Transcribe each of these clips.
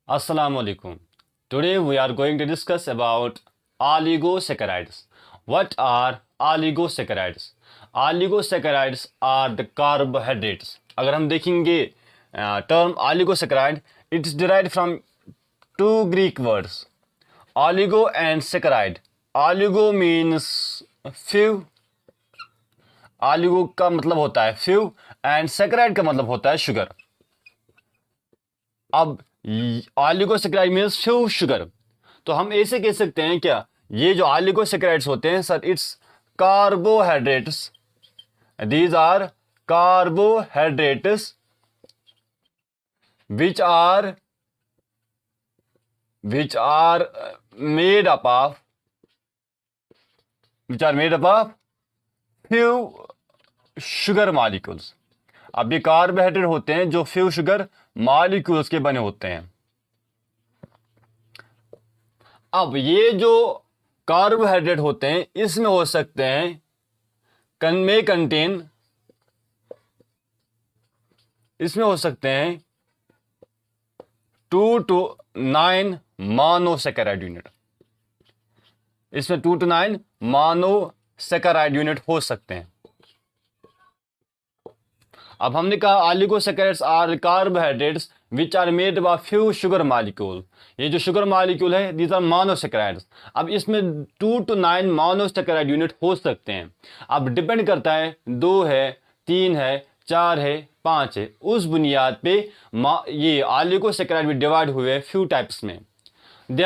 Assalamu alaikum. Today we are going to discuss about oligosaccharides. What are oligosaccharides? Oligosaccharides are the carbohydrates. अगर हम देखेंगे term oligosaccharide, it's derived from two Greek words, oligo and saccharide. Oligo means few. Oligo का मतलब होता है few and saccharide का मतलब होता है sugar. अब ऑलिगोसैकराइड मीन्स फ्यू शुगर, तो हम ऐसे कह सकते हैं क्या, ये जो ऑलिगोसैकराइड्स होते हैं sir, it's carbohydrates. These are carbohydrates which are made up of few sugar molecules. अब ये कार्बोहाइड्रेट होते हैं जो फ्यू शुगर मॉलिक्यूल्स के बने होते हैं. अब ये जो कार्बोहाइड्रेट होते हैं इसमें हो सकते हैं इसमें हो सकते हैं 2 to 9 मोनोसैकराइड यूनिट. इसमें 2 to 9 मोनोसैकराइड यूनिट हो सकते हैं. अब हमने कहा oligosaccharides are carbohydrates which are made by few sugar molecule. ये जो शुगर मॉलिक्यूल है दीज आर मोनोसैकराइड्स. अब इसमें 2 to 9 मोनोसैकराइड यूनिट हो सकते हैं. अब डिपेंड करता है 2 है, 3 है, 4 है, 5 है. उस बुनियाद पे ये ऑलिगोसैकराइड भी डिवाइड हुए फ्यू टाइप्स में. The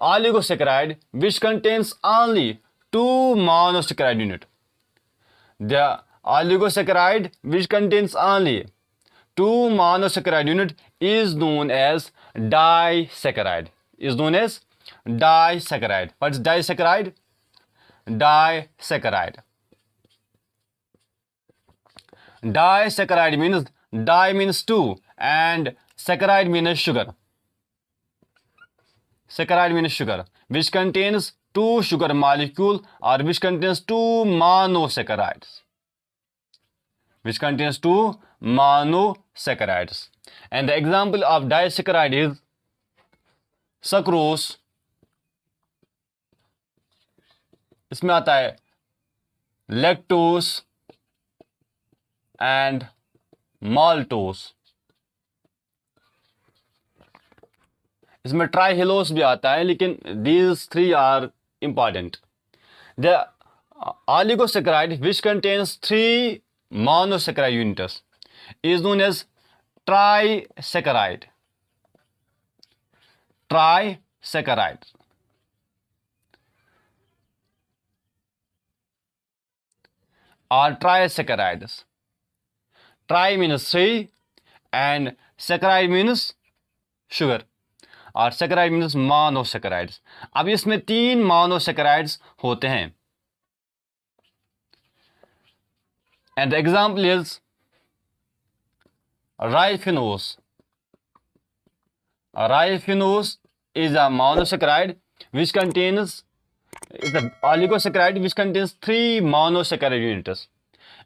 oligosaccharide which contains only 2 monosaccharide unit. The oligosaccharide which contains only 2 monosaccharide unit is known as disaccharide. What's disaccharide? Disaccharide means di means 2 and saccharide means sugar. Saccharide means sugar which contains 2 sugar molecule or which contains 2 monosaccharides. And the example of disaccharide is sucrose. इसमें आता है lactose and maltose. इसमें ट्राइहेलोस भी आता है, लेकिन these 3 are important. The oligosaccharide which contains 3 monosaccharide units is known as trisaccharide. Or trisaccharides. Tri means 3 and saccharide means sugar और saccharide means monosaccharides. अब इसमें 3 monosaccharides होते हैं. And the example is ribose. Ribose is a monosaccharide which contains, is an oligosaccharide which contains 3 monosaccharide units.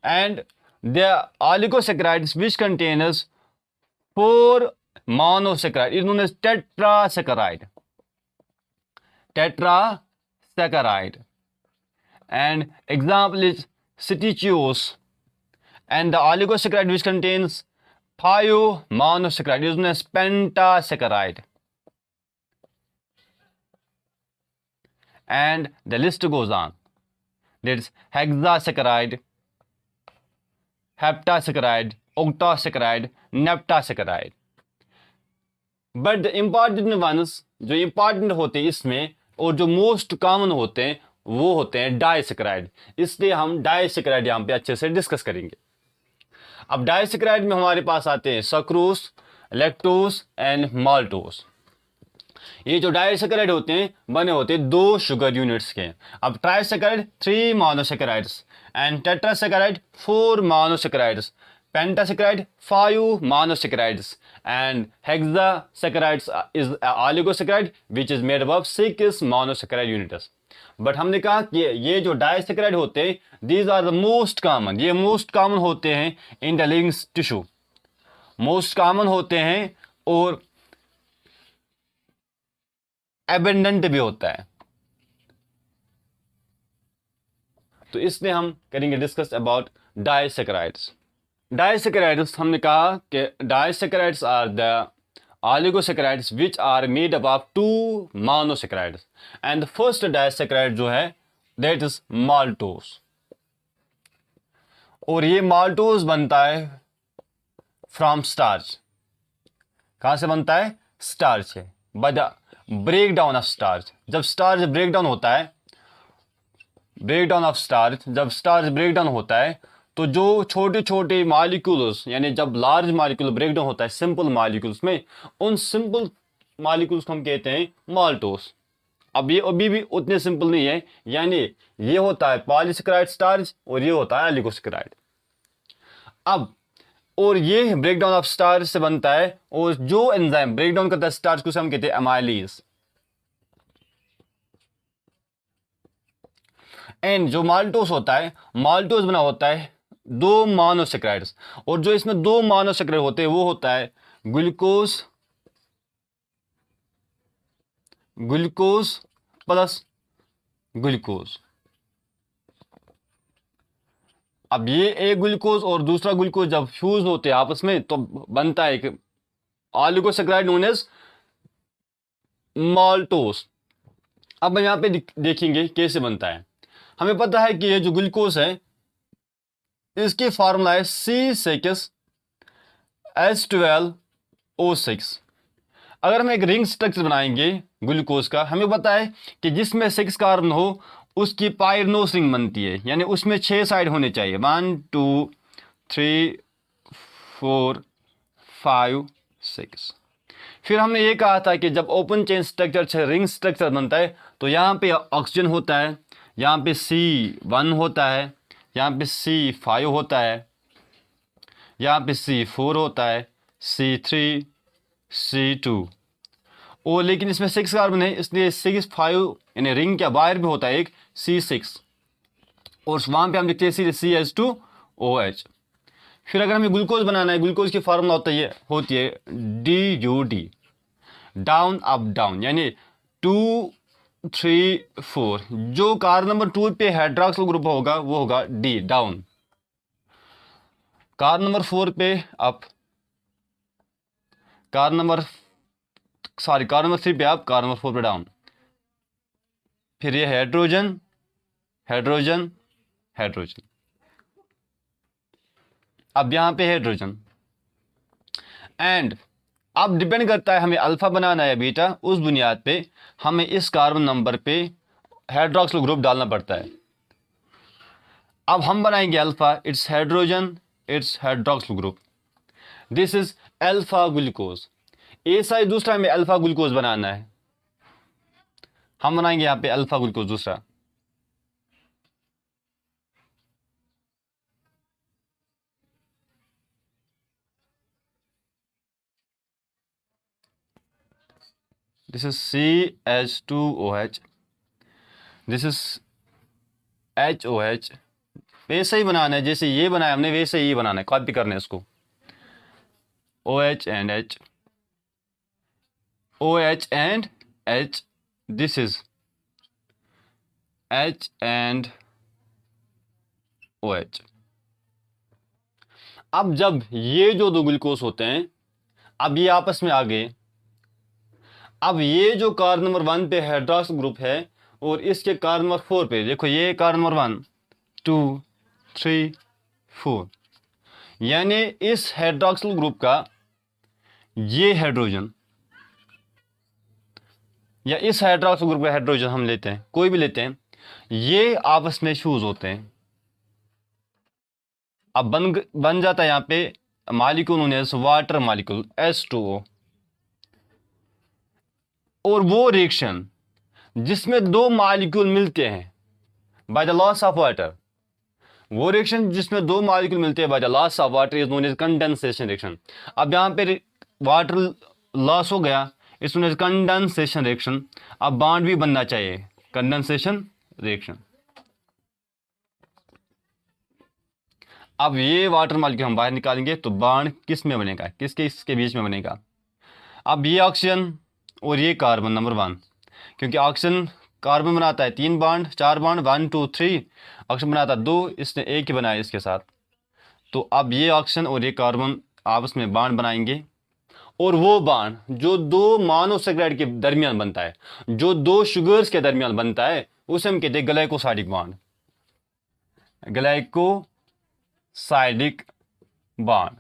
And the oligosaccharides which contains 4 monosaccharide is known as tetrasaccharide. And example is cetiose. And the oligosaccharide which contains 5 monosaccharide is known as pentasaccharide. And the list goes on. There's hexasaccharide, heptasaccharide, octasaccharide, neptasaccharide. But the important ones, जो important होते हैं इसमें और जो most common होते हैं वो होते हैं डाइसैकराइड. इसलिए हम डाइसैकराइड यहाँ पे अच्छे से डिस्कस करेंगे. अब डाइसैकराइड में हमारे पास आते हैं सक्रोस, लैक्टोस एंड माल्टोस. ये जो डाइसैकराइड होते हैं बने होते हैं 2 शुगर यूनिट्स के. अब trisaccharide 3 monosaccharides and tetrasaccharide 4 monosaccharides, pentasaccharide 5 monosaccharides, and hexasaccharides is oligosaccharide which is made up of 6 monosaccharide units. But हमने कहा कि ये जो डाइसैकराइड होते हैं these are the most common. ये मोस्ट कॉमन होते हैं in the living tissue, most common होते हैं और एबेंडेंट भी होता है। तो इसलिए हम करेंगे डिस्कस अबाउट डाइसैकेराइड्स। डाइसैकेराइड्स हमने कहा कि disaccharides are the oligosaccharides which are made up of 2 monosaccharides and the first disaccharide जो है दैट इज माल्टोज। और ये माल्टोज बनता है फ्रॉम स्टार्च। कहां से बनता है? स्टार्च है, by the break down of starch. जब स्टार्च ब्रेक डाउन होता है, जब स्टार्च ब्रेक डाउन होता है तो जो छोटे छोटे मॉलिक्यूल्स, यानी जब लार्ज मॉलिक्यूल ब्रेक डाउन होता है सिंपल मॉलिक्यूल्स में, उन सिंपल मॉलिक्यूल्स को हम कहते हैं माल्टोज। अब ये अभी भी उतने सिंपल नहीं है, यानी ये होता है पॉलीसेकेराइड स्टार्च और ये होता है ऑलिगोसेकेराइड। अब और ये ब्रेकडाउन ऑफ स्टार्च से बनता है, और जो एंजाइम ब्रेकडाउन करता है स्टार्च को हम कहते हैं अमाइलेज। एंड जो माल्टोस होता है, माल्टोस बना होता है 2 मोनोसेकेराइड्स, और जो इसमें 2 मोनोसेकेराइड होते हैं वो होता है ग्लूकोज प्लस ग्लूकोज। अब ये एक ग्लूकोज और दूसरा ग्लूकोज जब फ्यूज होते हैं आपस में तो बनता है एक ऑलिगोसेकेराइड नोन एज माल्टोस। अब हम यहां पे देखेंगे कैसे बनता है। हमें पता है कि ये जो ग्लूकोज है इसकी फार्मूला है C6H12O6। अगर हम एक रिंग स्ट्रक्चर बनाएंगे ग्लूकोज का, हमें पता है कि जिसमें 6 कार्बन हो उसकी पायरनोस रिंग बनती है, यानी उसमें 6 साइड होने चाहिए, 1 2 3 4 5 6। फिर हमने ये कहा था कि जब ओपन चेन स्ट्रक्चर से रिंग स्ट्रक्चर बनता है तो यहाँ पे ऑक्सीजन होता है, यहाँ पे C1 होता है, यहाँ पे C5 होता है, यहाँ पे C4 होता है, C3 C2। और लेकिन इसमें 6 कार्बन है इसलिए 6 5 यानी रिंग के बाहर भी होता है एक C6, और वहाँ पे हम लिखते हैं CH2OH। फिर अगर हमें ग्लूकोज बनाना है, ग्लूकोज की फार्मूला होती है DUD, डाउन अप डाउन, यानी 2 3 4। जो कार्बन नंबर 2 पे हाइड्रोक्सिल ग्रुप होगा वो होगा D डाउन, कार्बन नंबर 4 पे अप, कार्बन नंबर 3 पे अप, कार्बन नंबर 4 पे डाउन। फिर ये हाइड्रोजन हाइड्रोजन हाइड्रोजन। अब यहां पे हाइड्रोजन, एंड अब डिपेंड करता है हमें अल्फा बनाना है बीटा, उस बुनियाद पे हमें इस कार्बन नंबर पे हाइड्रोक्सिल ग्रुप डालना पड़ता है। अब हम बनाएंगे alpha, it's hydrogen, it's hydroxyl group, this is alpha glucose. A side दूसरा हमें अल्फा ग्लूकोज बनाना है, हम बनाएंगे यहां पे अल्फा ग्लूकोज दूसरा। This is CH2OH, this is HOH। वैसे ही बनाना है जैसे ये बनाया हमने, वैसे ही बनाना है, कॉपी करना है इसको। OH and H, OH and H, this is H and OH। अब जब ये जो 2 ग्लूकोज होते हैं अब ये आपस में आ गए, अब ये जो कार्बन नंबर 1 पे हाइड्रोक्सिल ग्रुप है और इसके कार्बन नंबर 4 पे देखो, ये कार्बन नंबर 1 2 3 4, यानी इस हाइड्रोक्सिल ग्रुप का ये हाइड्रोजन या इस हाइड्रोक्सिल ग्रुप का हाइड्रोजन हम लेते हैं, कोई भी लेते हैं, ये आपस में फ्यूज होते हैं। अब बन जाता है यहां पे molecule known as water molecule H2O। और वो रिएक्शन जिसमें 2 मॉलिक्यूल मिलते हैं by the loss of water, वो रिएक्शन जिसमें 2 मॉलिक्यूल मिलते हैं by the loss of water is known as condensation reaction. अब यहां पे वाटर लॉस हो गया, it's known as condensation reaction. अब बॉन्ड भी बनना चाहिए, कंडेंसेशन रिएक्शन। अब ये वाटर मॉलिक्यूल हम बाहर निकालेंगे तो बॉन्ड किस में बनेगा, किसके इसके बीच में बनेगा। अब ये ऑक्सीजन और ये कार्बन नंबर 1, क्योंकि ऑक्सीजन कार्बन बनाता है 3 बॉन्ड 4 बॉन्ड 1 2 3, ऑक्सीजन बनाता है 2, इसने एक ही बनाया इसके साथ। तो अब ये ऑक्सीजन और ये कार्बन आपस में बॉन्ड बनाएंगे, और वो बॉन्ड जो दो मोनोसेकेराइड के दरमियान बनता है, जो दो शुगर्स के दरमियान बनता है, उसे हम कहते हैं ग्लाइकोसाइडिक बॉन्ड। ग्लाइकोसाइडिक बॉन्ड,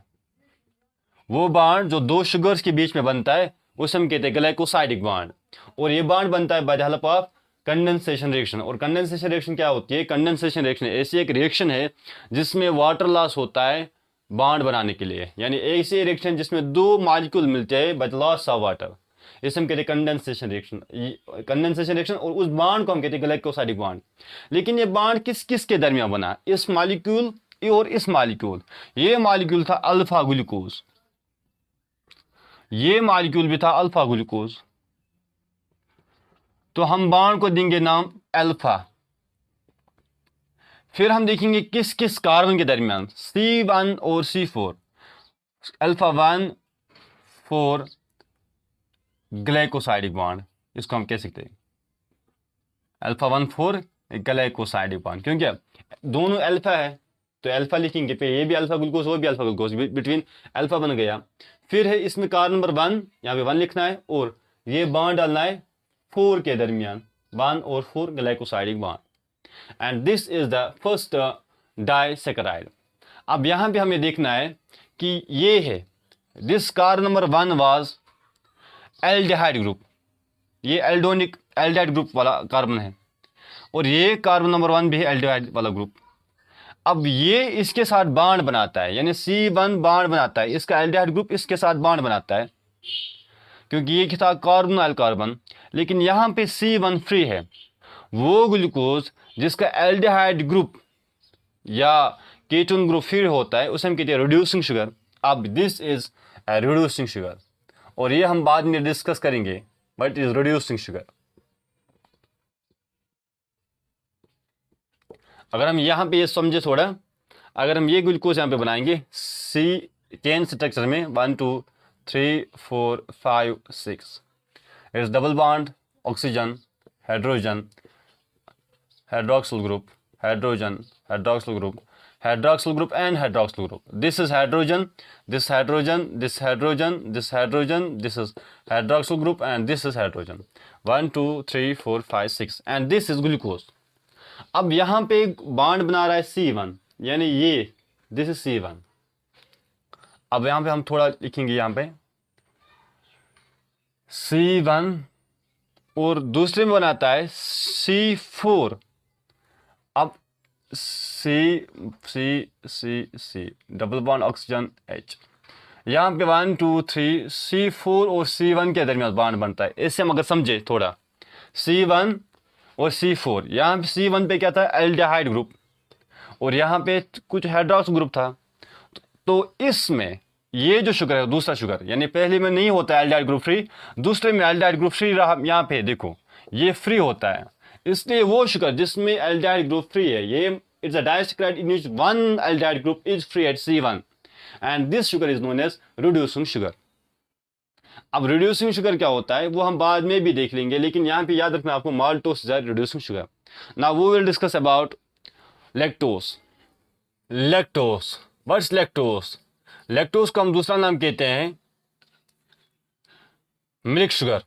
वो बॉन्ड जो दो शुगर्स के बीच में बनता है, उसे हम कहते हैं ग्लाइकोसाइडिक बॉन्ड। और ये बॉन्ड बनता है by the help of condensation reaction. और कंडेंसेशन रिएक्शन क्या होती है? कंडेंसेशन रिएक्शन ऐसी एक रिएक्शन है जिसमें वाटर लॉस होता है बॉन्ड बनाने के लिए, यानी ऐसी रिएक्शन जिसमें दो मॉलिक्यूल मिलते हैं बट लॉस ऑफ वाटर, इसे हम कहते हैं कंडेंसेशन रिएक्शन। कंडेंसेशन रिएक्शन, और उस बॉन्ड को हम कहते हैं ग्लाइकोसाइडिक बॉन्ड। लेकिन ये बॉन्ड किस किस के दरमियान बना? इस मॉलिक्यूल और इस मॉलिक्यूल। ये मॉलिक्यूल था अल्फा ग्लूकोज, ये मॉलिक्यूल भी था अल्फा ग्लूकोज, तो हम बॉन्ड को देंगे नाम अल्फा। फिर हम देखेंगे किस किस कार्बन के दरमियान, C1 और C4, अल्फा 1 4 ग्लाइकोसाइडिक बॉन्ड, इसको हम कह सकते हैं अल्फा 1 4 ग्लाइकोसाइडिक बॉन्ड। क्योंकि दोनों अल्फा है तो अल्फा लिखेंगे, पे ये भी अल्फा ग्लूकोज वो भी अल्फा ग्लूकोज, बिटवीन अल्फा बन गया। फिर है इसमें कार्बन नंबर 1, यहाँ पे 1 लिखना है, और ये बॉन्ड डालना है 4 के दरमियान, 1 और 4 glycosidic bond, and this is the first disaccharide. अब यहाँ पे हमें देखना है कि ये है, this carbon number 1 was aldehyde group, ये एल्डिहाइड ग्रुप वाला कार्बन है, और ये कार्बन नंबर 1 भी है एल्डिहाइड वाला ग्रुप। अब ये इसके साथ बॉन्ड बनाता है, यानी C1 बॉन्ड बनाता है, इसका एल्डिहाइड ग्रुप इसके साथ बॉन्ड बनाता है, क्योंकि ये था कार्बन ऑयल कार्बन। लेकिन यहाँ पे C1 फ्री है, वो ग्लूकोज जिसका एल्डिहाइड ग्रुप या कीटोन ग्रुप फ्री होता है उसे हम कहते हैं रिड्यूसिंग शुगर। अब this is a reducing sugar, और ये हम बाद में डिस्कस करेंगे, बट इज रिड्यूसिंग शुगर। अगर हम यहाँ पे ये समझे थोड़ा, अगर हम ये ग्लूकोज यहाँ पे बनाएंगे C10 स्ट्रक्चर में 1 2 3 4 5 6, it's double bond oxygen hydrogen hydroxyl group, hydrogen hydroxyl group, hydroxyl group and hydroxyl group. This is hydrogen, this hydrogen, this hydrogen, this hydrogen, this is hydroxyl group and this is hydrogen. 1 2 3 4 5 6 and this is glucose. अब यहाँ पे bond बना रहा है C1, यानी ये this is C1। अब यहाँ पे हम थोड़ा लिखेंगे, यहाँ पे C1, और दूसरे में बनाता है C4। अब C double bond oxygen H, यहाँ पे 1 2 3 C4 और C1 के दरमियान बॉन्ड बनता है। इससे हम अगर समझे थोड़ा, C1 और C4, यहाँ पे C1 पे क्या था? एल्डिहाइड ग्रुप, और यहाँ पे कुछ हाइड्रोक्स ग्रुप था। तो इसमें ये जो शुगर है दूसरा शुगर, यानी पहले में नहीं होता है एल्डिहाइड ग्रुप फ्री, दूसरे में एल्डिहाइड ग्रुप फ्री रहा, यहाँ पे देखो ये फ्री होता है। इसलिए वो शुगर जिसमें एल्डिहाइड ग्रुप फ्री है, ये it's a disaccharide in which one aldehyde group is free at C1, and this sugar is known as reducing sugar. अब रिड्यूसिंग शुगर क्या होता है वो हम बाद में भी देख लेंगे, लेकिन यहाँ पे याद रखना आपको maltose is reducing sugar. Now we will discuss about lactose. Lactose, what's lactose? Lactose को हम दूसरा नाम कहते हैं मिल्क शुगर।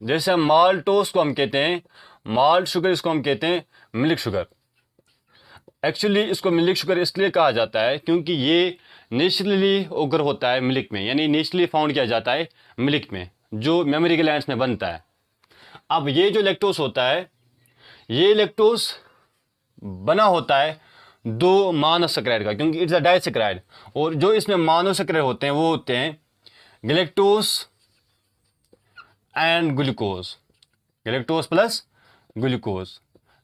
जैसे हम माल्टोस को हम कहते हैं माल्ट शुगर, इसको हम कहते हैं मिल्क शुगर। एक्चुअली इसको मिल्क शुगर इसलिए कहा जाता है क्योंकि ये नेचुरली ओकर होता है मिल्क में, यानी नेचुरली फाउंड किया जाता है मिल्क में, जो मेमोरी ग्लैंड्स में बनता है। अब ये जो लैक्टोस होता है, ये लैक्टोस बना होता है दो मोनोसेकेराइड का, क्योंकि इट्स अ डाइसैकेराइड, और जो इसमें मोनोसेकेराइड होते हैं वो होते हैं galactose and glucose, galactose plus glucose.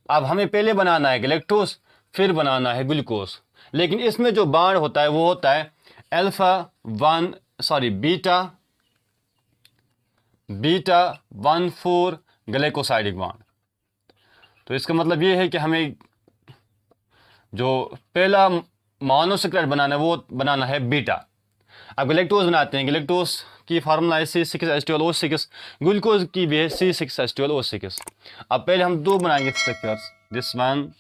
अब हमें पहले बनाना है गैलेक्टोस, फिर बनाना है ग्लूकोज, लेकिन इसमें जो बॉन्ड होता है वो होता है बीटा 1 4 ग्लाइकोसाइडिक बॉन्ड। तो इसका मतलब ये है कि हमें जो पहला मोनोसेकेराइड बनाना है वो बनाना है बीटा। अब गलेक्टोज बनाते हैं, गलेक्टोज की फार्मूला है C6H12O6, ग्लूकोज की भी है C6H12O6। अब पहले हम दो बनाएंगे स्ट्रक्चर्स, दिस वन,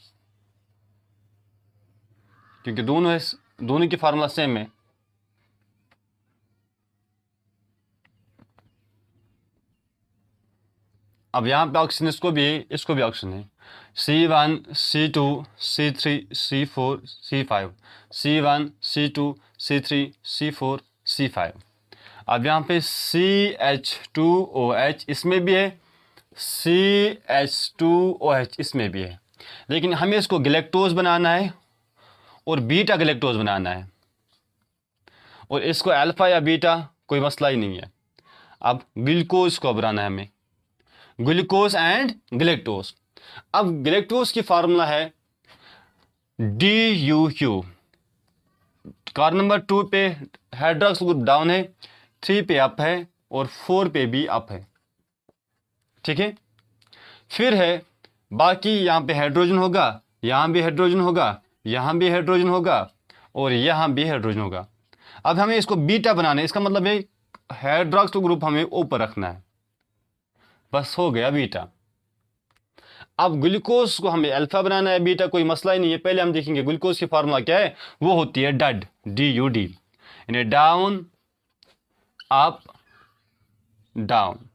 क्योंकि दोनों की फार्मूला सेम है। अब यहाँ पे ऑक्सीजन इसको भी ऑक्सीजन है, C1 C2 C3 C4 C5, C1 C2 C3 C4 C5। अब यहाँ पे CH2OH इसमें भी है, CH2OH इसमें भी है, लेकिन हमें इसको गलेक्टोज बनाना है और बीटा गलेक्टोज बनाना है, और इसको अल्फा या बीटा कोई मसला ही नहीं है। अब ग्लूकोज को बनाना है हमें, ग्लूकोज एंड गलेक्टोज। अब गलेक्टोज की फार्मूला है DUQ। कार्बन नंबर 2 पे हाइड्रोक्सिल ग्रुप डाउन है, 3 पे अप है और 4 पे भी अप है, ठीक है। फिर है बाकी, यहाँ पे हाइड्रोजन होगा, यहाँ भी हाइड्रोजन होगा, यहाँ भी हाइड्रोजन होगा और यहाँ भी हाइड्रोजन होगा। अब हमें इसको बीटा बनाना है, इसका मतलब है हाइड्रोक्सिल ग्रुप हमें ऊपर रखना है, बस हो गया बीटा। अब ग्लूकोज को हमें अल्फा बनाना है, बीटा कोई मसला ही नहीं है। पहले हम देखेंगे ग्लूकोज की फार्मूला क्या है, वो होती है डड, DUD, यानी down up down.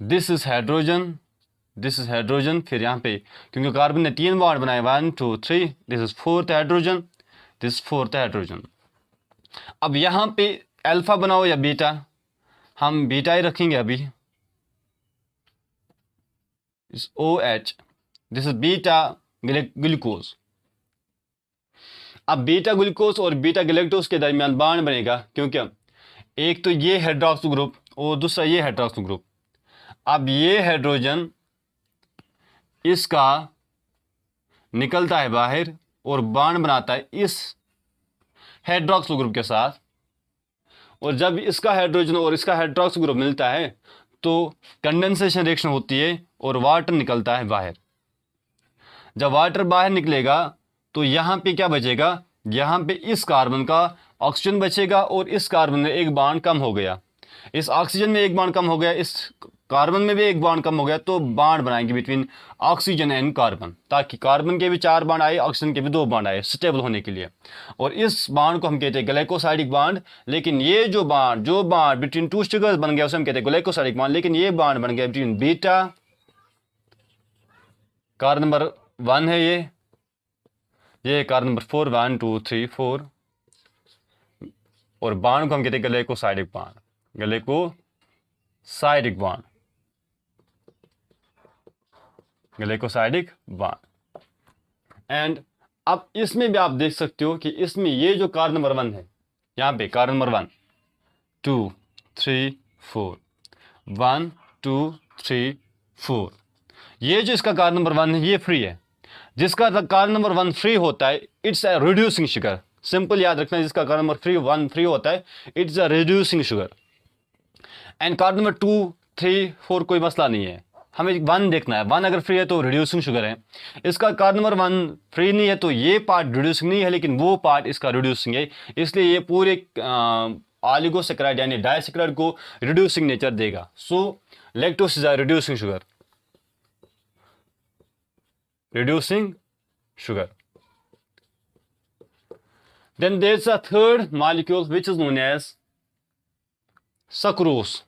This is hydrogen, this is hydrogen. फिर यहाँ पे क्योंकि कार्बन ने 3 बॉन्ड बनाए, 1 2 3, this is 4th hydrogen, this 4th hydrogen. अब यहाँ पे अल्फा बनाओ या बीटा, हम बीटा ही रखेंगे अभी, इस OH, this is beta glucose. अब बीटा ग्लूकोज और बीटा गलेक्टोज के दरमियान बॉन्ड बनेगा, क्योंकि एक तो ये हाइड्रोक्सिल ग्रुप और दूसरा ये हाइड्रोक्सिल ग्रुप। अब ये हाइड्रोजन इसका निकलता है बाहर और बॉन्ड बनाता है इस हाइड्रोक्सिल ग्रुप के साथ, और जब इसका हाइड्रोजन और इसका हाइड्रोक्सिल ग्रुप मिलता है तो कंडेंसेशन रिएक्शन होती है और वाटर निकलता है बाहर। जब वाटर बाहर निकलेगा तो यहाँ पे क्या बचेगा, यहाँ पे इस कार्बन का ऑक्सीजन बचेगा और इस कार्बन में एक बॉन्ड कम हो गया, इस ऑक्सीजन में एक बॉन्ड कम हो गया, इस कार्बन में भी एक बॉन्ड कम हो गया, तो बॉन्ड बनाएंगे बिटवीन ऑक्सीजन एंड कार्बन, ताकि कार्बन के भी 4 बॉन्ड आए, ऑक्सीजन के भी 2 बॉन्ड आए स्टेबल होने के लिए। और इस बॉन्ड को हम कहते हैं ग्लाइकोसाइडिक बॉन्ड। लेकिन ये जो बॉन्ड बिटवीन 2 शुगर्स बन गया उसे हम कहते हैं ग्लाइकोसाइडिक बॉन्ड। लेकिन ये बॉन्ड बन गया बिटवीन बीटा, कार्बन नंबर 1 है ये कार्बन नंबर 4, 1 2 3 4, और बॉन्ड को हम कहते हैं glycosidic bond, glycosidic bond, glycosidic bond. And अब इसमें भी आप देख सकते हो कि इसमें ये जो कार्बन नंबर 1 है, यहाँ पे कार्बन नंबर 1 2 3 4, 1 2 3 4, ये जो इसका कार्बन नंबर 1 है ये फ्री है। जिसका कार्बन नंबर 1 फ्री होता है it's a reducing sugar. Simple याद रखना, जिसका कार्बन नंबर 1 फ्री होता है it's a reducing sugar. And carbon number 2 3 4 कोई मसला नहीं है, हमें 1 देखना है, 1 अगर फ्री है तो रिड्यूसिंग शुगर है। इसका कार्बन नंबर 1 फ्री नहीं है तो ये पार्ट रिड्यूसिंग नहीं है, लेकिन वो पार्ट इसका रिड्यूसिंग है, इसलिए ये पूरे ऑलिगोसैकेराइड यानी डाइसैकेराइड को रिड्यूसिंग नेचर देगा। So lactose is a reducing sugar, reducing sugar. Then there's a third molecule which is known as sucrose.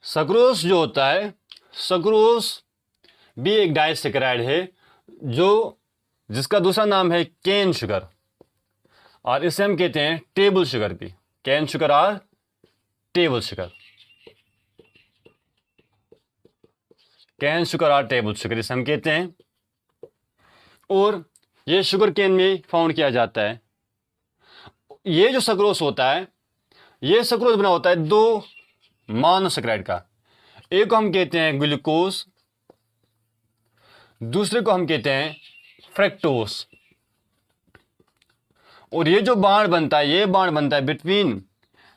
Sucrose जो होता है, सक्रोज भी एक डाइसैकेराइड है जिसका दूसरा नाम है केन शुगर, और इसे हम कहते हैं टेबल शुगर भी, केन शुगर और टेबल शुगर, कैन शुगर और टेबल शुगर इसे हम कहते हैं। और ये शुगर केन में फाउंड किया जाता है। ये जो सक्रोज होता है, ये सक्रोज बना होता है 2 मोनोसैकेराइड का, एक को हम कहते हैं ग्लूकोज, दूसरे को हम कहते हैं फ्रक्टोज। और ये जो बॉन्ड बनता है, ये बॉन्ड बनता है between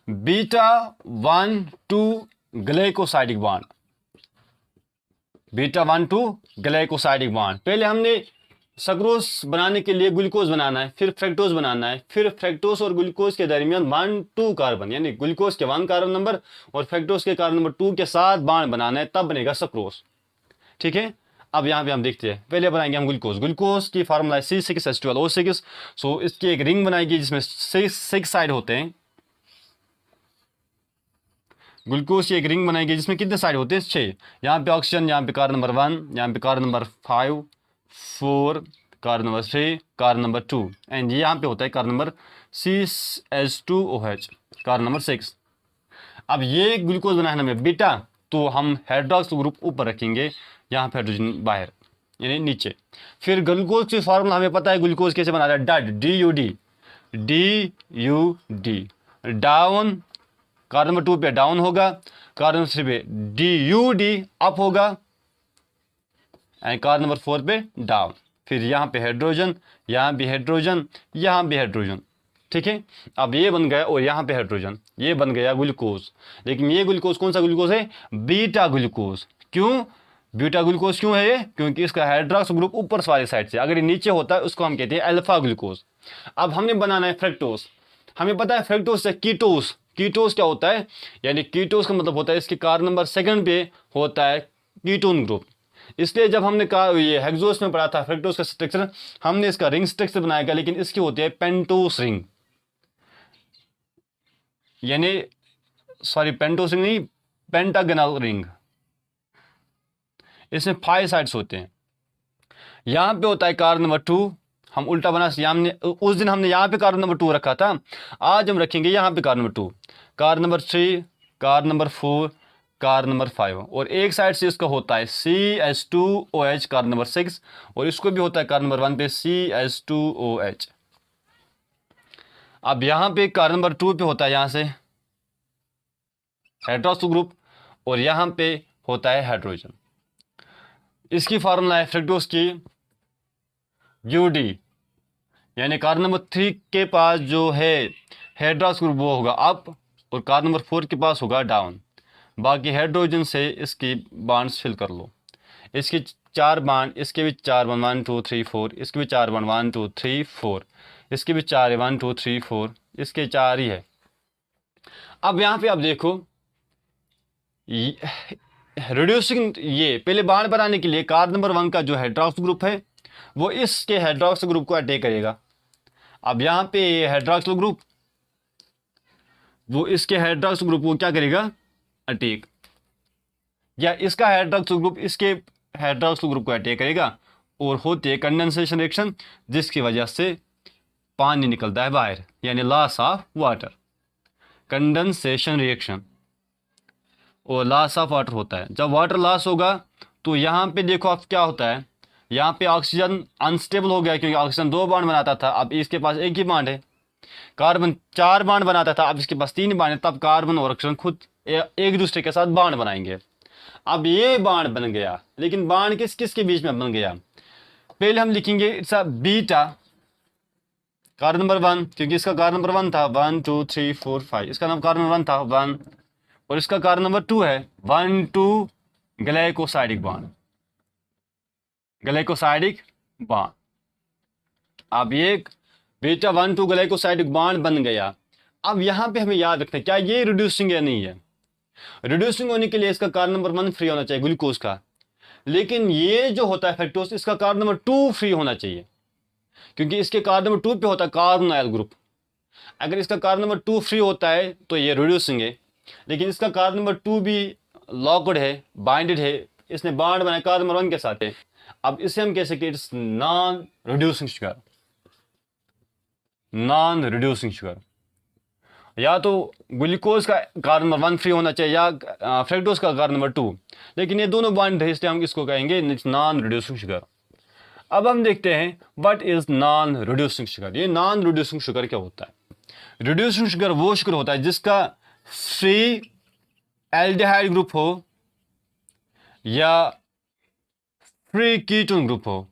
beta 1 2 glycosidic bond, beta 1 2 glycosidic bond. पहले हमने सक्रोज बनाने के लिए ग्लूकोज बनाना है, फिर फ्रक्टोज बनाना है, फिर फ्रक्टोज और ग्लूकोज के दरमियान 1 2 कार्बन, यानी ग्लूकोज के 1 कार्बन नंबर और फ्रक्टोज के कार्बन नंबर 2 के साथ बॉन्ड बनाना है, तब बनेगा सक्रोज। ठीक है, अब यहाँ पे हम देखते हैं, पहले बनाएंगे हम ग्लूकोज। ग्लूकोज की फार्मूला है C6H12O6। सो इसकी एक रिंग बनाएगी जिसमें 6 साइड होते हैं। ग्लूकोज की एक रिंग बनाएगी जिसमें कितने साइड होते हैं? 6। यहाँ पे ऑक्सीजन, यहाँ पे कार्बन नंबर 1, यहाँ पे carbon number 5 4, carbon number 3, carbon number 2, and यहाँ पे होता है carbon number CH2OH, carbon number 6। अब ये ग्लूकोज बनाना है बीटा, तो हम हाइड्रोक्स ग्रुप ऊपर रखेंगे, यहाँ पे हाइड्रोजन बाहर यानी नीचे। फिर ग्लूकोज की फार्मूला हमें पता है, ग्लूकोज कैसे बनाना है? DUD डाउन, कार्बन नंबर 2 पे डाउन होगा, कार्बन नंबर 3 पे DUD अप होगा, एंड कार्बन नंबर 4 पे डाउन। फिर यहाँ पे हाइड्रोजन, यहाँ भी हाइड्रोजन, यहाँ भी हाइड्रोजन। ठीक है, अब ये बन गया और यहाँ पे हाइड्रोजन, ये बन गया ग्लूकोज। लेकिन ये ग्लूकोज कौन सा ग्लूकोज है? Beta glucose. क्यों बीटा ग्लूकोज क्यों है ये? क्योंकि इसका हाइड्रोक्स ग्रुप ऊपर वाली साइड से, अगर ये नीचे होता है उसको हम कहते हैं अल्फा ग्लूकोज। अब हमने बनाना है फ्रक्टोज। हमें पता है फ्रक्टोज से कीटोस। कीटोस क्या होता है? यानी कीटोस का मतलब होता है इसके कार्बन नंबर 2 पे होता है कीटोन ग्रुप। इसलिए जब हमने कहा ये हेक्सोस में पढ़ा था फ्रक्टोज का स्ट्रक्चर, हमने इसका रिंग स्ट्रक्चर बनाया, लेकिन इसकी होती है पेंटोस रिंग, यानी सॉरी पेंटोस रिंग नहीं, पेंटागनल रिंग। इसमें 5 साइड्स होते हैं। यहाँ पे होता है कार्बन नंबर 2, हम उल्टा बना, हमने उस दिन हमने यहाँ पे कार्बन नंबर 2 रखा था, आज हम रखेंगे यहाँ पे carbon number 2, carbon number 3, carbon number 4, carbon number 5, और एक साइड से इसका होता है CH2OH कार्बन नंबर 6, और इसको भी होता है कार्बन नंबर 1 पे CH2OH। अब यहाँ पे कार्बन नंबर 2 पे होता है यहाँ से हाइड्रोक्स ग्रुप, और यहाँ पे होता है हाइड्रोजन। इसकी फार्मूला है फ्रक्टोज की UD, यानी कार्बन नंबर 3 के पास जो है हाइड्रोक्स ग्रुप वो होगा अप, और कार्बन नंबर 4 के पास होगा डाउन। बाकी हाइड्रोजन से इसकी बॉन्ड्स फिल कर लो। इसके 4 बॉन्ड, इसके भी 4 बॉन्ड 1 2 3 4, इसके भी 4 बॉन्ड 1 2 3 4, इसके भी 4 है 1 2 3 4, इसके 4 ही है। अब यहाँ पे आप देखो रिड्यूसिंग, ये पहले बॉन्ड बनाने के लिए कार्बन नंबर 1 का जो हाइड्रोक्स ग्रुप है वो इसके हाइड्रोक्स ग्रुप को अटैक करेगा। अब यहाँ पे हाइड्रोक्स ग्रुप वो इसके हाइड्रोक्स ग्रुप को क्या करेगा? अटैक, या इसका हाइड्रोक्स ग्रुप इसके हाइड्रोक्स ग्रुप को अटैक करेगा, और होती है कंडेंसेशन रिएक्शन, जिसकी वजह से पानी निकलता है बाहर, यानी loss of water. Condensation reaction और लॉस ऑफ वाटर होता है। जब वाटर लॉस होगा तो यहाँ पे देखो अब क्या होता है, यहाँ पे ऑक्सीजन अनस्टेबल हो गया, क्योंकि ऑक्सीजन 2 बॉन्ड बनाता था, अब इसके पास एक ही बॉन्ड है। कार्बन 4 बॉन्ड बनाता था, अब इसके पास 3 बॉन्ड है, तब कार्बन और ऑक्सीजन खुद एक दूसरे के साथ बॉन्ड बनाएंगे। अब ये बॉन्ड बन गया, लेकिन बॉन्ड किस किस के बीच में बन गया? पहले हम लिखेंगे it's a beta carbon number 1, क्योंकि इसका कार्बन नंबर 1 था 1 2 3 4 5, इसका नाम कार्बन नंबर 1 था 1, और इसका कार्बन नंबर 2 है 1 2 ग्लाइकोसाइडिक बॉन्ड, ग्लाइकोसाइडिक बॉन्ड। अब ये बीटा 1 2 ग्लाइकोसाइडिक बॉन्ड बन गया। अब यहाँ पे हमें याद रखना है क्या ये रिड्यूसिंग या नहीं है। रिड्यूसिंग होने के लिए इसका कार्बन नंबर 1 फ्री होना चाहिए ग्लूकोज का, लेकिन ये जो होता है फ्रक्टोज, इसका कार्बन नंबर 2 फ्री होना चाहिए, क्योंकि इसके कार्बन नंबर 2 पे होता है कार्बोनाइल ग्रुप। अगर इसका कार्बन नंबर 2 फ्री होता है तो ये रिड्यूसिंग है, लेकिन इसका कार्बन नंबर 2 भी लॉक्ड है, बाइंडेड है, इसने बॉन्ड बनाया कार्बन नंबर 1 के साथ है। अब इसे हम कह सकते हैं it's non reducing sugar, non reducing sugar. या तो ग्लूकोज का कार्बन नंबर 1 फ्री होना चाहिए या फ्रक्टोज का कार्बन नंबर 2, लेकिन ये दोनों बॉन्ड है, इसलिए हम इसको कहेंगे नॉन रिड्यूसिंग शुगर। अब हम देखते हैं what is non reducing sugar. ये नॉन रिड्यूसिंग शुगर क्या होता है? रिड्यूसिंग शुगर वो शुगर होता है जिसका फ्री एल्डिहाइड ग्रुप हो या फ्री कीटोन ग्रुप हो,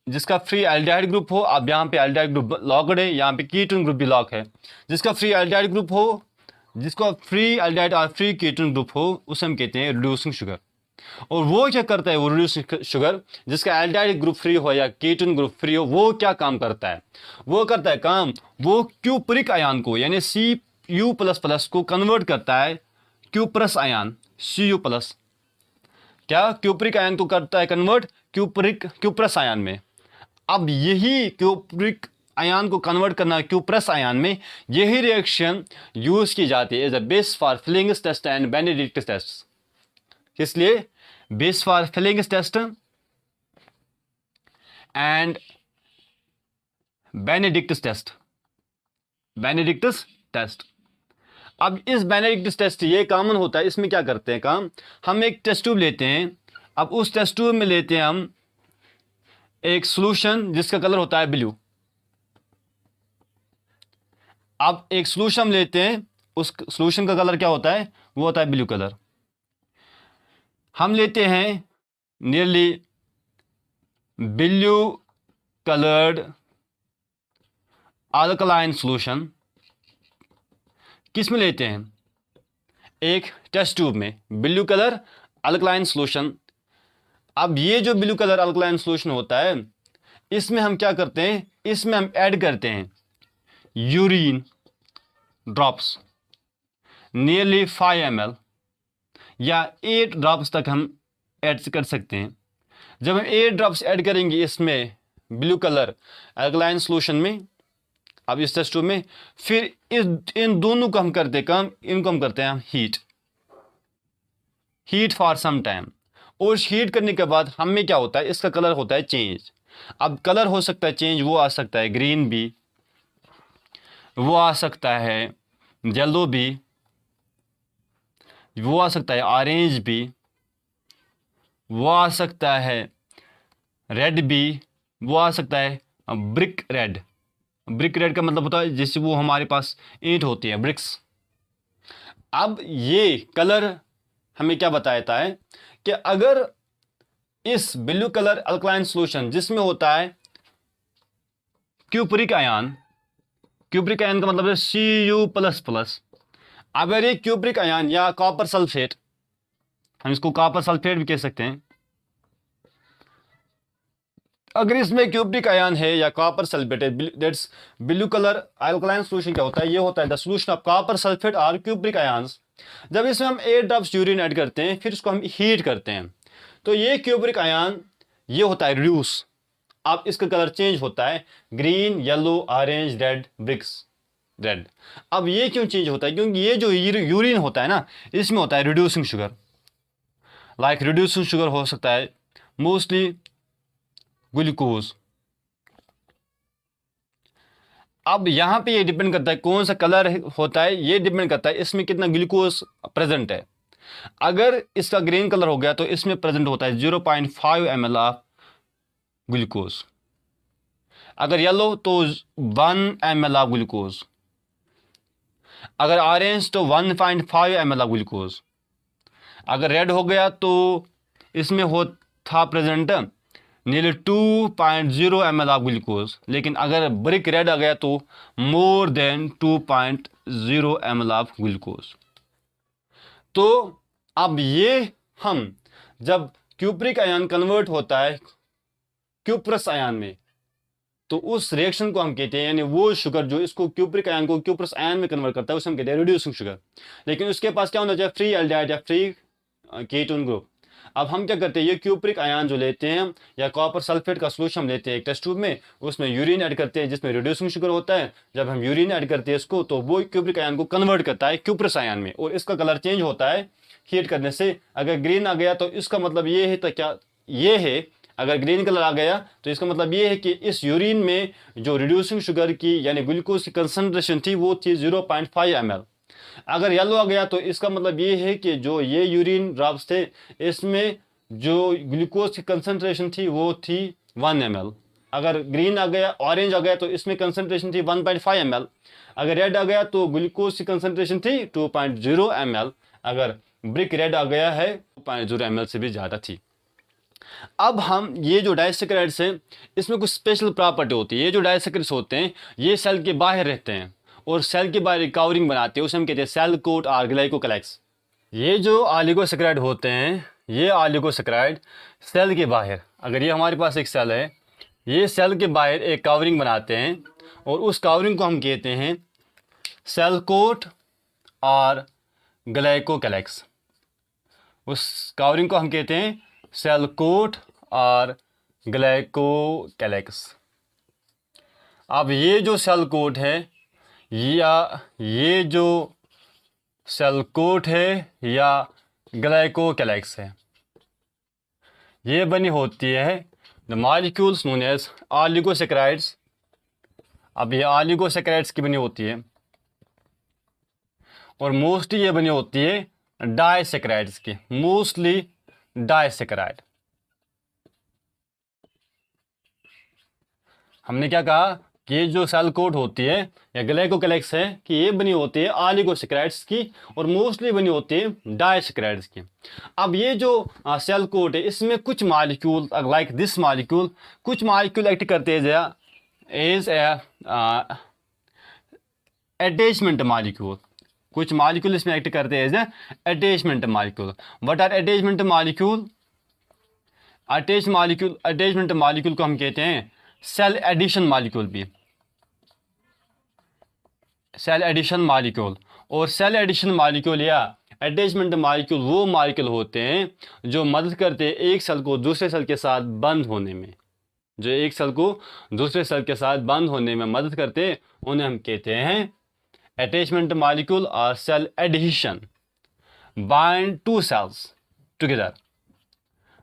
जिसका फ्री एल्डिहाइड ग्रुप हो। अब यहाँ पे एल्डिहाइड ग्रुप लॉक्ड है, यहाँ पे कीटोन ग्रुप भी लॉक है। जिसका फ्री एल्डिहाइड ग्रुप हो जिसको फ्री एल्डिहाइड और फ्री कीटोन ग्रुप हो उसे हम कहते हैं रिड्यूसिंग शुगर। और वो क्या करता है, वो रिड्यूसिंग शुगर जिसका एल्डिहाइड ग्रुप फ्री हो या कीटोन ग्रुप फ्री हो, वो क्या काम करता है, वो करता है काम, वो क्यूप्रिक आयन को यानी Cu++ को कन्वर्ट करता है क्यूप्रस आयन Cu+, क्या क्यूप्रिक आयन को करता है कन्वर्ट क्यूप्रस आयन में। अब यही क्यूप्रिक आयन को कन्वर्ट करना क्यूप्रस आयन में, यही रिएक्शन यूज की जाती है as a base for Fehling's test and Benedict test. इसलिए base for Fehling's test and Benedict test. अब इस बेनेडिक्ट टेस्ट ये कॉमन होता है, इसमें क्या करते हैं काम, हम एक टेस्ट ट्यूब लेते हैं। अब उस टेस्ट ट्यूब में लेते हैं हम एक सॉल्यूशन जिसका कलर होता है ब्लू। अब एक सॉल्यूशन लेते हैं, उस सॉल्यूशन का कलर क्या होता है, वो होता है ब्लू कलर। हम लेते हैं nearly blue coloured alkaline solution, किस में लेते हैं, एक टेस्ट ट्यूब में ब्लू कलर अल्कलाइन सॉल्यूशन। अब ये जो ब्लू कलर अल्कलाइन सॉल्यूशन होता है, इसमें हम क्या करते हैं, इसमें हम ऐड करते हैं यूरिन ड्रॉप्स नियरली 5 ml या 8 ड्रॉप्स तक हम ऐड कर सकते हैं। जब हम 8 ड्रॉप्स ऐड करेंगे इसमें ब्लू कलर अल्कलाइन सॉल्यूशन में, अब इस टेस्ट ट्यूब में, फिर इन दोनों को हम करते काम, इनको हम करते हैं हीट फॉर सम टाइम। और हीट करने के बाद हमें क्या होता है, इसका कलर होता है चेंज। अब कलर हो सकता है चेंज, वो आ सकता है ग्रीन भी, वो आ सकता है येलो भी, वो आ सकता है ऑरेंज भी, वो आ सकता है रेड भी, वो आ सकता है ब्रिक रेड। ब्रिक रेड का मतलब होता है जैसे वो हमारे पास ईंट होती है, ब्रिक्स। अब ये कलर हमें क्या बताता है कि अगर इस ब्लू कलर अल्कलाइन सॉल्यूशन जिसमें होता है क्यूप्रिक आयन का मतलब है Cu++, अगर ये क्यूप्रिक आयन या कॉपर सल्फेट, हम इसको कॉपर सल्फेट भी कह सकते हैं, अगर इसमें क्यूप्रिक आयन है या कॉपर सल्फेट है, that's blue colour alkaline solution क्या होता है, ये होता है the solution of copper sulphate और क्यूप्रिक आयंस। जब इसमें हम 8 ड्रॉप्स यूरिन ऐड करते हैं, फिर इसको हम हीट करते हैं, तो ये क्यूप्रिक आयन ये होता है रिड्यूस। अब इसका कलर चेंज होता है green, yellow, orange, red, bricks red. अब ये क्यों चेंज होता है, क्योंकि ये जो यूरिन होता है ना, इसमें होता है reducing sugar. Like reducing sugar हो सकता है मोस्टली ग्लूकोज। अब यहां पे ये डिपेंड करता है कौन सा कलर होता है, ये डिपेंड करता है इसमें कितना ग्लूकोज प्रेजेंट है। अगर इसका ग्रीन कलर हो गया तो इसमें प्रेजेंट होता है 0.5 ml ऑफ ग्लूकोज। अगर येलो तो 1 ml ऑफ ग्लूकोज। अगर ऑरेंज तो 1.5 ml ऑफ ग्लूकोज। अगर रेड हो गया तो इसमें था present nearly 2.0 ml of glucose. लेकिन अगर ब्रिक रेड आ गया तो more than 2.0 ml of glucose. तो अब ये हम जब क्यूप्रिक आयन कन्वर्ट होता है क्यूप्रस आयन में, तो उस रिएक्शन को हम कहते हैं, यानी वो शुगर जो इसको क्यूप्रिक आयन को क्यूप्रस आयन में कन्वर्ट करता है, उसे हम कहते हैं रिड्यूसिंग शुगर। लेकिन उसके पास क्या होना चाहिए, फ्री एल्डिहाइड या फ्री कीटोन ग्रुप। अब हम क्या करते हैं, ये क्यूप्रिक आयन जो लेते हैं या कॉपर सल्फेट का सॉल्यूशन हम लेते हैं एक टेस्ट ट्यूब में, उसमें यूरिन ऐड करते हैं जिसमें रिड्यूसिंग शुगर होता है। जब हम यूरिन ऐड करते हैं इसको, तो वो क्यूप्रिक आयन को कन्वर्ट करता है क्यूप्रस आयन में, और इसका कलर चेंज होता है हीट करने से। अगर ग्रीन आ गया तो इसका मतलब ये है, तो क्या ये है, अगर ग्रीन कलर आ गया तो इसका मतलब ये है कि इस यूरिन में जो रिड्यूसिंग शुगर की यानी ग्लूकोज की कंसंट्रेशन थी वो थी 0.5 ml। अगर येलो आ गया तो इसका मतलब ये है कि जो ये यूरिन ड्रॉप्स थे इसमें जो ग्लूकोज की कंसंट्रेशन थी वो थी 1 ml। अगर ग्रीन आ गया, ऑरेंज आ गया तो इसमें कंसंट्रेशन थी 1.5 ml। अगर रेड आ गया तो ग्लूकोज की कंसंट्रेशन थी 2.0 ml। अगर ब्रिक रेड आ गया है 2.0 ml से भी ज़्यादा थी। अब हम ये जो डाइसैकेराइड्स हैं इसमें कुछ स्पेशल प्रॉपर्टी होती है। ये जो डाइसैकेराइड्स होते हैं ये सेल के बाहर रहते हैं और सेल के बाहर कवरिंग बनाते हैं, उसे हम कहते हैं सेल कोट और ग्लाइकोकैलेक्स। ये जो ऑलिगोसैकेराइड होते हैं, ये ऑलिगोसैकेराइड सेल के बाहर, अगर ये हमारे पास एक सेल है, ये सेल के बाहर एक कवरिंग बनाते हैं और उस कवरिंग को हम कहते हैं सेल कोट और ग्लाइकोकैलेक्स। उस कवरिंग को हम कहते हैं सेल कोट और ग्लाइकोकैलेक्स। अब ये जो सेल कोट है या ये जो सेल कोट है या ग्लाइकोकैलेक्स है, ये बनी होती है द मॉलिक्यूल्स नोन एज ऑलिगोसैकेराइड्स। अब ये ऑलिगोसैकेराइड्स की बनी होती है और मोस्टली ये बनी होती है डाइसैकेराइड्स की, मोस्टली डाइसैकेराइड। हमने क्या कहा कि ये जो सेल कोट होती है या ग्लाइकोकैलेक्स है कि ये बनी होती है ऑलिगोसैकेराइड्स की और मोस्टली बनी होती है डाइसैकेराइड्स की। अब ये जो सेल कोट है इसमें कुछ मॉलिक्यूल लाइक दिस मॉलिक्यूल, कुछ मॉलिक्यूल एक्ट करते हैं एज अटैचमेंट मॉलिक्यूल। कुछ मॉलिक्यूल इसमें एक्ट करते हैं as attachment molecule. What are attachment molecule? Attachment molecule को हम कहते हैं सेल एडिशन मॉलिक्यूल भी, सेल एडिशन मॉलिक्यूल। और सेल एडिशन मॉलिक्यूल या अटैचमेंट मॉलिक्यूल वो मॉलिक्यूल होते हैं जो मदद करते हैं एक सेल को दूसरे सेल के साथ बंद होने में, जो एक सेल को दूसरे सेल के साथ बंद होने में मदद करते हैं, उन्हें हम कहते हैं अटैचमेंट मॉलिक्यूल और cell addition. Bind to cells together,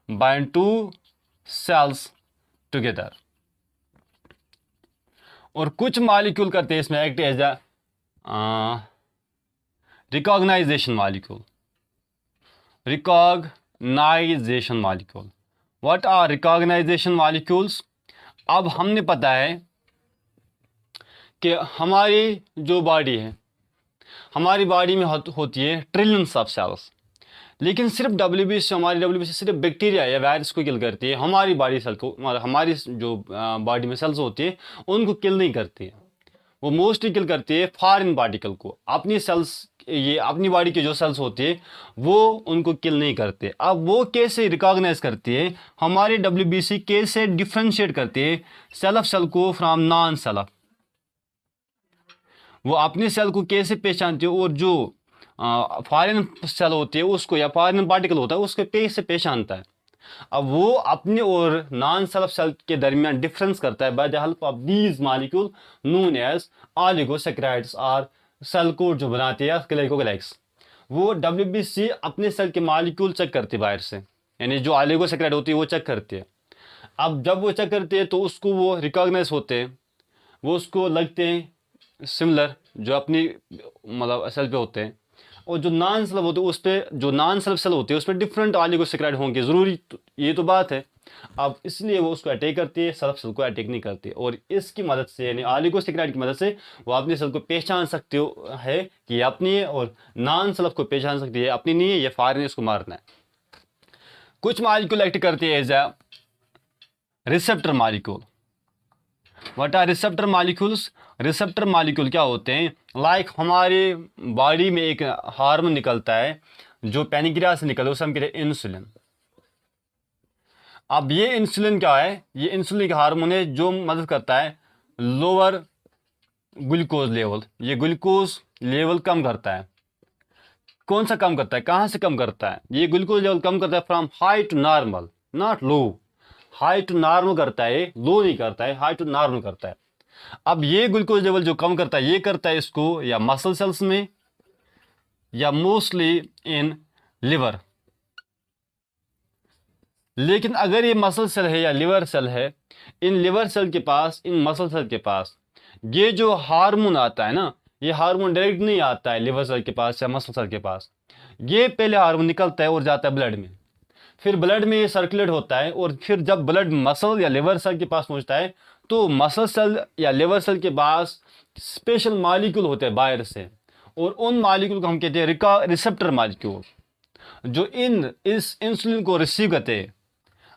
bind to cells together. और कुछ मॉलिक्यूल करते हैं इसमें act as a recognisation molecule, recognisation molecule. What are recognisation molecules? अब हमने पता है कि हमारी जो बॉडी है, हमारी बॉडी में होती है ट्रिलियंस ऑफ सेल्स, लेकिन सिर्फ WBC, हमारी WBC सिर्फ बैक्टीरिया या वायरस को किल करती है, हमारी बॉडी सेल को, हमारी जो बॉडी में सेल्स होती है उनको किल नहीं करती है। वो मोस्टली किल करती है फॉरेन पार्टिकल को। अपनी सेल्स, ये अपनी बॉडी के जो सेल्स होती है वो उनको किल नहीं करते। अब वो कैसे रिकॉग्नाइज करती है, हमारी WBC कैसे डिफ्रेंशिएट करती है सेल्फ सेल को फ्रॉम नॉन सेल्फ, वो अपनी सेल को कैसे पहचानती है और जो फॉरेन सेल होती है उसको या फॉरेन पार्टिकल होता है उसको कैसे पहचानता है। अब वो अपने और नॉन सेल्फ सेल के दरमियान डिफरेंस करता है by the help of these molecule known as oligosaccharides और सेल कोट जो बनाते हैं ग्लाइकोकैलेक्स। वो WBC अपने सेल के मॉलिक्यूल चेक करती है बाहर से, यानी जो ऑलिगोसैकेराइड होती है वो चेक करती है। अब जब वो चेक करते हैं तो उसको वो रिकॉग्नाइज होते हैं, वो उसको लगते हैं सिमिलर जो अपनी मतलब सेल पे होते हैं। और जो नॉन सेल्फ होते हैं उस पर, जो नॉन सेल्फ सेल होते हैं उस पर डिफरेंट ऑलिगोसैकेराइड होंगे ज़रूरी, ये तो बात है। अब इसलिए वो उसको अटैक करती है, सेल्फ सेल को अटैक नहीं करती। और इसकी मदद से यानी ऑलिगोसैकेराइड की मदद से वो अपनी सेल को पहचान सकते है कि ये अपनी है, और नॉन सेल्फ को पहचान सकती है अपनी नहीं है, ये फॉरेन है, इसको मारना है। कुछ मॉलिक्यूल एक्ट करती है as a receptor molecule. What are receptor molecules? Receptor molecule क्या होते हैं? लाइक हमारे बॉडी में एक हार्मोन निकलता है जो पैनक्रियास से निकलता है, उसे हम कहते हैं इंसुलिन। अब ये इंसुलिन क्या है? ये इंसुलिन का हार्मोन है जो मदद करता है लोअर ग्लूकोज लेवल, ये ग्लूकोज लेवल कम करता है। कौन सा कम करता है, कहाँ से कम करता है? ये ग्लूकोज लेवल कम करता है from high to normal, not low. High to normal करता है, लो नहीं करता है, हाई टू नॉर्मल करता है। अब ये ग्लूकोज लेवल जो कम करता है, ये करता है इसको या मसल सेल्स में या मोस्टली इन लिवर। लेकिन अगर ये मसल सेल है या लिवर सेल है, इन लिवर सेल के पास, इन मसल सेल के पास ये जो हार्मोन आता है ना, ये हार्मोन डायरेक्ट नहीं आता है लिवर सेल के पास या मसल सेल के पास। ये पहले हार्मोन निकलता है और जाता है ब्लड में, फिर ब्लड में ये सर्कुलेट होता है, और फिर जब ब्लड मसल या लिवर सेल के पास पहुंचता है तो मसल सेल या लिवर सेल के पास स्पेशल मॉलिक्यूल होते हैं बाहर से, और उन मॉलिक्यूल को हम कहते हैं रिसेप्टर मॉलिक्यूल, जो इस इंसुलिन को रिसीव करते हैं।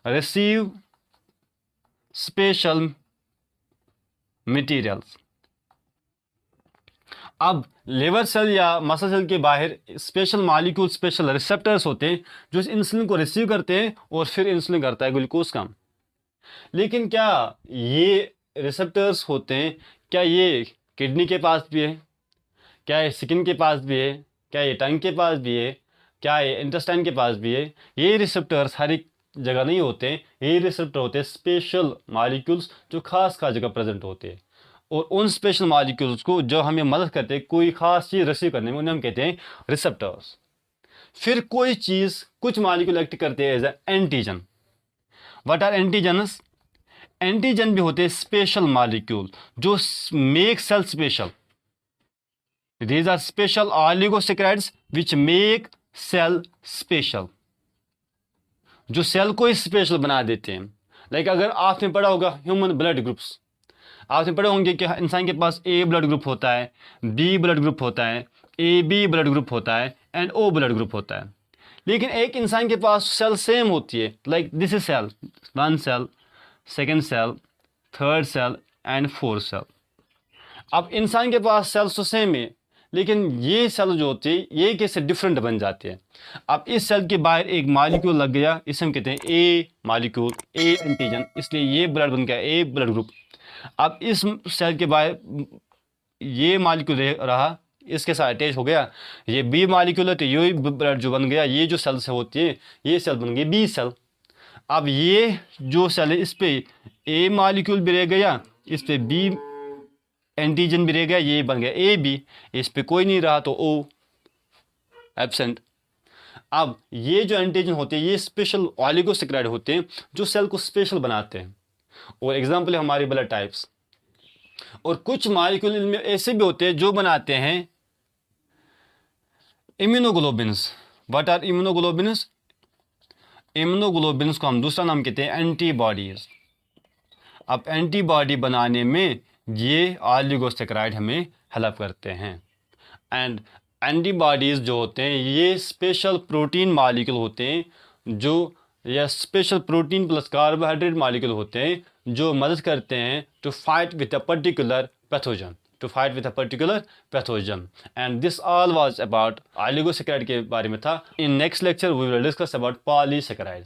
Receive special materials. अब लिवर सेल या मसल सेल के बाहर स्पेशल मॉलिक्यूल, स्पेशल रिसेप्टर्स होते हैं जो इस इंसुलिन को रिसीव करते हैं और फिर इंसुलिन करता है ग्लूकोज काम। लेकिन क्या ये रिसेप्टर्स होते हैं, क्या ये किडनी के पास भी है, क्या ये स्किन के पास भी है, क्या ये टंग के पास भी है, क्या ये इंटेस्टाइन के पास भी है? ये रिसेप्टर्स हर एक जगह नहीं होते हैं। ये रिसेप्टर होते हैं स्पेशल मॉलिक्यूल्स जो खास जगह प्रेजेंट होते हैं, और उन स्पेशल मॉलिक्यूल्स को जो हमें मदद करते हैं कोई खास चीज़ रिसीव करने में, उन्हें हम कहते हैं रिसेप्टर्स। फिर कोई चीज़, कुछ मॉलिक्यूल एक्ट करते हैं as a antigen. What are antigens? Antigen भी होते हैं स्पेशल मॉलिक्यूल जो make cell special. These are special oligosaccharides which make cell special, जो सेल को स्पेशल बना देते हैं। लाइक अगर आपने पढ़ा होगा ह्यूमन ब्लड ग्रुप्स, आपने पढ़े होंगे कि इंसान के पास ए ब्लड ग्रुप होता है, बी ब्लड ग्रुप होता है, ए बी ब्लड ग्रुप होता है एंड ओ ब्लड ग्रुप होता है। लेकिन एक इंसान के पास सेल सेम होती है। Like this is cell, one cell, second cell, third cell and fourth cell. अब इंसान के पास सेल्स तो सेम है, लेकिन ये सेल जो होती है ये कैसे डिफरेंट बन जाते हैं। अब इस सेल के बाहर एक मॉलिक्यूल लग गया, इसे हम कहते हैं ए मॉलिक्यूल, ए एंटीजन, इसलिए ये ब्लड बन गया ए ब्लड ग्रुप। अब इस सेल के बाहर ये मॉलिक्यूल रहा, इसके साथ अटैच हो गया, ये बी मॉलिक्यूल है तो ये ब्लड जो बन गया, ये जो सेल से होती है ये सेल बन गई बी सेल। अब ये जो सेल है इस पे ए मॉलिक्यूल भी रह गया, इस पे बी एंटीजन भी रह गया, ये बन गया ए बी, इस पे कोई नहीं रहा तो ओ एब्सेंट। अब ये जो एंटीजन होते हैं ये स्पेशल ऑलिगोसैकेराइड होते हैं जो सेल को स्पेशल बनाते हैं, और एग्जांपल है हमारे ब्लड टाइप्स। और कुछ मॉलिक्यूल इनमें ऐसे भी होते हैं जो बनाते हैं immunoglobins. What are immunoglobins? Immunoglobins को हम दूसरा नाम कहते हैं एंटीबॉडीज। अब एंटीबॉडी बनाने में ये ऑलिगोसैकेराइड हमें हेल्प करते हैं। एंड एंटीबॉडीज़ जो होते हैं ये स्पेशल प्रोटीन मॉलिक्यूल होते हैं जो, या special protein plus carbohydrate molecule होते हैं जो मदद करते हैं to fight with a particular pathogen, to fight with a particular pathogen. And this all was about oligosaccharide के बारे में था। In next lecture we will discuss about polysaccharides.